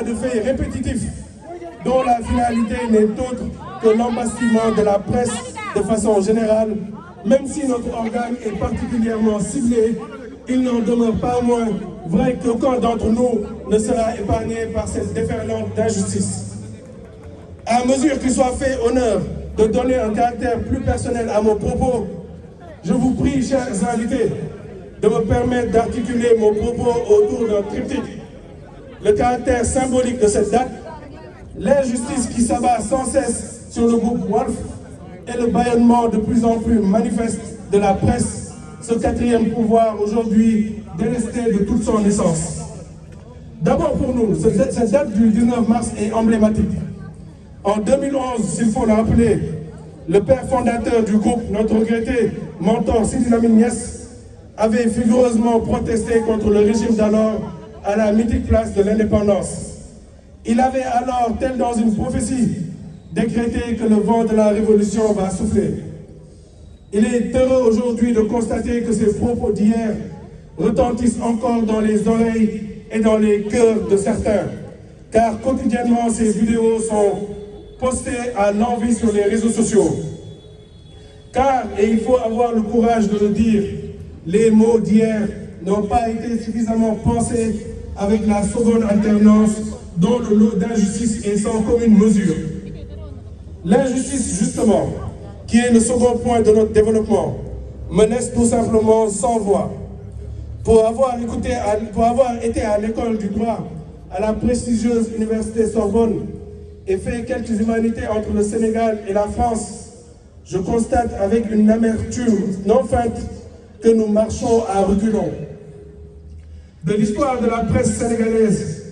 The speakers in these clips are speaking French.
de faits répétitifs dont la finalité n'est autre que l'embastiment de la presse de façon générale. Même si notre organe est particulièrement ciblé, il n'en demeure pas moins vrai qu'aucun d'entre nous ne sera épargné par cette déferlante d'injustice. À mesure qu'il soit fait honneur de donner un caractère plus personnel à mon propos, je vous prie, chers invités, de me permettre d'articuler mon propos autour d'un triptyque. Le caractère symbolique de cette date, l'injustice qui s'abat sans cesse sur le groupe Walf et le bâillonnement de plus en plus manifeste de la presse, ce quatrième pouvoir aujourd'hui délesté de toute son essence. D'abord pour nous, cette date du 19 mars est emblématique. En 2011, s'il faut le rappeler, le père fondateur du groupe, notre regretté mentor Sidi Lamine Niasse, avait vigoureusement protesté contre le régime d'alors à la mythique place de l'indépendance. Il avait alors, tel dans une prophétie, décrété que le vent de la révolution va souffler. Il est heureux aujourd'hui de constater que ces propos d'hier retentissent encore dans les oreilles et dans les cœurs de certains, car quotidiennement ces vidéos sont postées à l'envi sur les réseaux sociaux. Car, et il faut avoir le courage de le dire, les mots d'hier n'ont pas été suffisamment pensés avec la seconde alternance dont le lot d'injustice est sans commune mesure. L'injustice, justement, qui est le second point de notre développement, me laisse tout simplement sans voix. Pour avoir été à l'école du droit à la prestigieuse université Sorbonne et fait quelques humanités entre le Sénégal et la France, je constate avec une amertume non feinte que nous marchons à reculons. De l'histoire de la presse sénégalaise,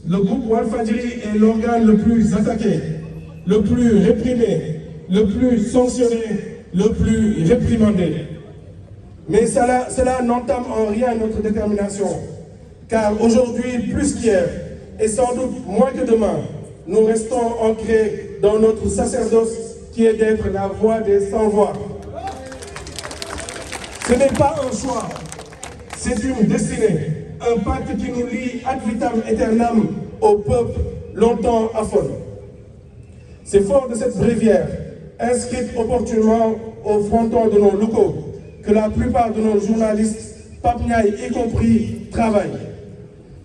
le groupe Walfadjri est l'organe le plus attaqué, le plus réprimé, le plus sanctionné, le plus réprimandé. Mais cela n'entame en rien notre détermination, car aujourd'hui, plus qu'hier, et sans doute moins que demain, nous restons ancrés dans notre sacerdoce qui est d'être la voix des sans-voix. Ce n'est pas un choix, c'est une destinée, un pacte qui nous lie ad vitam aeternam au peuple longtemps aphone. C'est fort de cette bréviaire, inscrite opportunément au fronton de nos locaux, que la plupart de nos journalistes, Papniaï y compris, travaillent.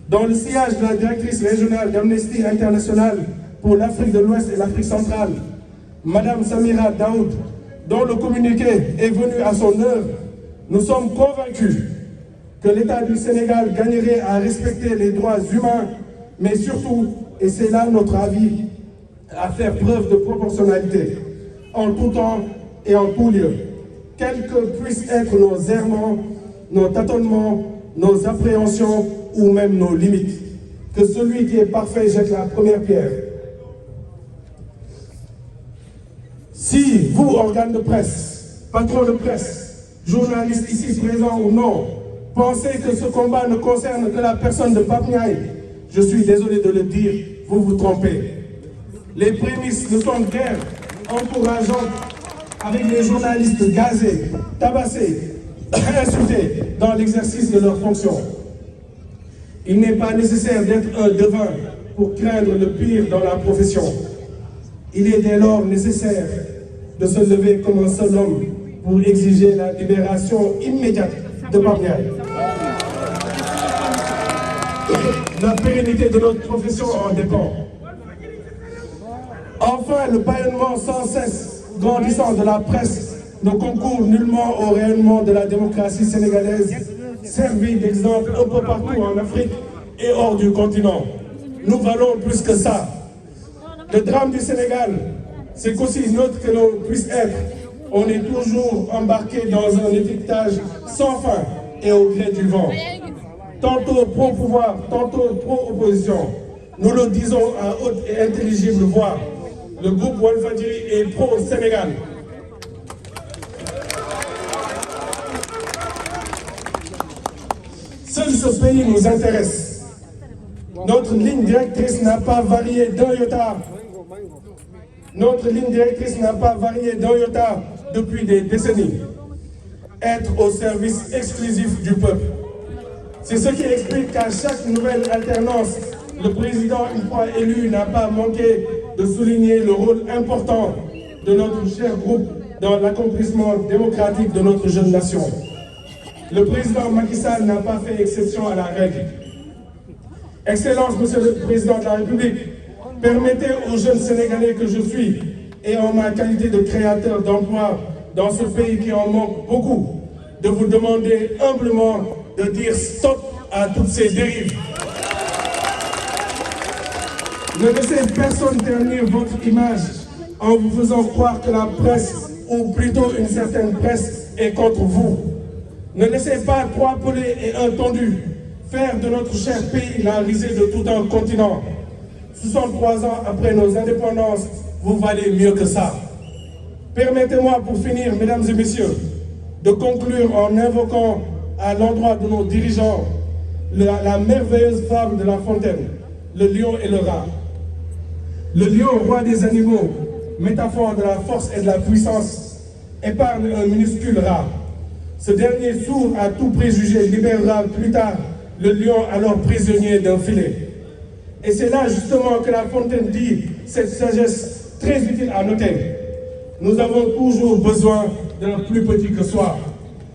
Dans le sillage de la directrice régionale d'Amnesty International pour l'Afrique de l'Ouest et l'Afrique centrale, Madame Samira Daoud, dont le communiqué est venu à son heure, nous sommes convaincus que l'État du Sénégal gagnerait à respecter les droits humains, mais surtout, et c'est là notre avis, à faire preuve de proportionnalité, en tout temps et en tout lieu. Quels que puissent être nos errements, nos tâtonnements, nos appréhensions ou même nos limites. Que celui qui est parfait jette la première pierre. Si vous, organes de presse, patrons de presse, journalistes ici présents ou non, pensez que ce combat ne concerne que la personne de Papniaï, je suis désolé de le dire, vous vous trompez. Les prémices ne sont guère encourageantes avec les journalistes gazés, tabassés, insultés dans l'exercice de leurs fonctions. Il n'est pas nécessaire d'être un devin pour craindre le pire dans la profession. Il est dès lors nécessaire de se lever comme un seul homme pour exiger la libération immédiate de Papniaï. La pérennité de notre profession en dépend. Enfin, le bâillonnement sans cesse grandissant de la presse ne concourt nullement au rayonnement de la démocratie sénégalaise, servie d'exemple un peu partout en Afrique et hors du continent. Nous valons plus que ça. Le drame du Sénégal, c'est qu'aussi neutre que l'on puisse être, on est toujours embarqué dans un étiquetage sans fin et au gré du vent. Tantôt pro-pouvoir, tantôt pro-opposition. Nous le disons à haute et intelligible voix. Le groupe Walfadjri est pro-Sénégal. Seul ce pays nous intéresse. Notre ligne directrice n'a pas varié d'un iota. Notre ligne directrice n'a pas varié d'un iota depuis des décennies. Être au service exclusif du peuple. C'est ce qui explique qu'à chaque nouvelle alternance, le président, une fois élu, n'a pas manqué de souligner le rôle important de notre cher groupe dans l'accomplissement démocratique de notre jeune nation. Le président Macky Sall n'a pas fait exception à la règle. Excellence, Monsieur le Président de la République, permettez aux jeunes Sénégalais que je suis, et en ma qualité de créateur d'emplois dans ce pays qui en manque beaucoup, de vous demander humblement de dire stop à toutes ces dérives. Ne laissez personne ternir votre image en vous faisant croire que la presse, ou plutôt une certaine presse, est contre vous. Ne laissez pas trois pelés et un tondu faire de notre cher pays la risée de tout un continent. 63 ans après nos indépendances, vous valez mieux que ça. Permettez-moi pour finir, mesdames et messieurs, de conclure en invoquant à l'endroit de nos dirigeants la merveilleuse fable de La Fontaine, le lion et le rat. Le lion, roi des animaux, métaphore de la force et de la puissance, épargne un minuscule rat. Ce dernier, sourd à tout préjugé, libérera plus tard le lion alors prisonnier d'un filet. Et c'est là justement que La Fontaine dit cette sagesse très utile à noter. Nous avons toujours besoin d'un plus petit que soi.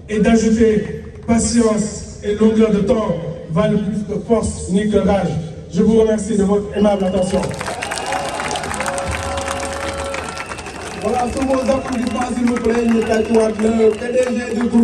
Et d'ajouter patience et longueur de temps valent plus que force ni que rage. Je vous remercie de votre aimable attention. Voilà, sous vos applaudissements, s'il vous plaît, nous le PDG du groupe.